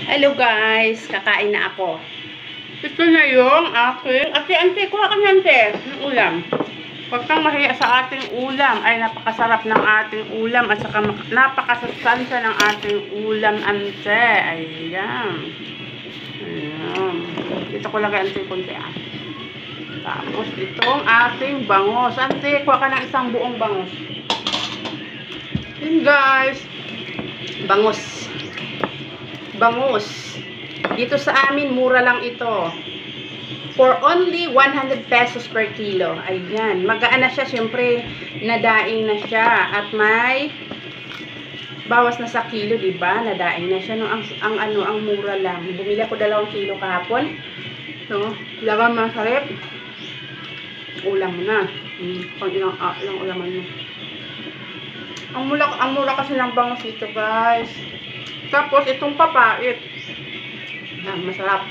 Hello guys, kakain na ako. Ito na yung aking, ate, kuha ka na ng ulam. Huwag kang mahiya sa ating ulam. Ay, napakasarap ng ating ulam at saka napakasustansya ng ating ulam, ante. Ayan. Ayan. Dito ko lagay ante konti. Tapos itong ating bangos. Ante, kuha ka ng isang buong bangos. Yun guys. Bangos. Dito sa amin, mura lang ito. For only 100 pesos per kilo. Ayan. Magaan na siya. Siyempre, nadaing na siya. At may bawas na sa kilo, diba? Nadaing na siya. No? Ang mura lang. Bumili ako 2 kilo kahapon. So, lagang masarap. Ulam mo na. Pag ilang ulaman mo. Ang mura kasi ng bangos ito, guys. Tapos, itong papait. Masarap.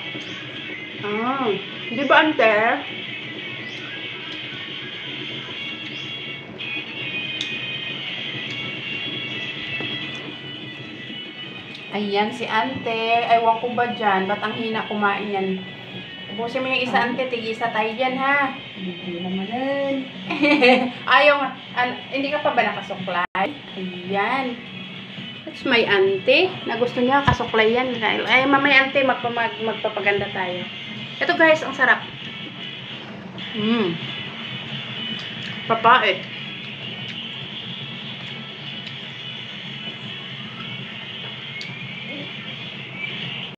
Di ba, ante? Ayan, si ante. Ewan ko ba dyan? Ba't ang hina kumain yan? Ubusin mo yung isa, ante. Tig-isa tayo dyan, ha? Hindi naman. Ayaw, hindi ka pa ba nakasuklay? Ayan. That's my auntie, na gusto niya kasuklay yan. Ay, mamaya auntie, magpapaganda tayo. Ito guys, ang sarap. Papait.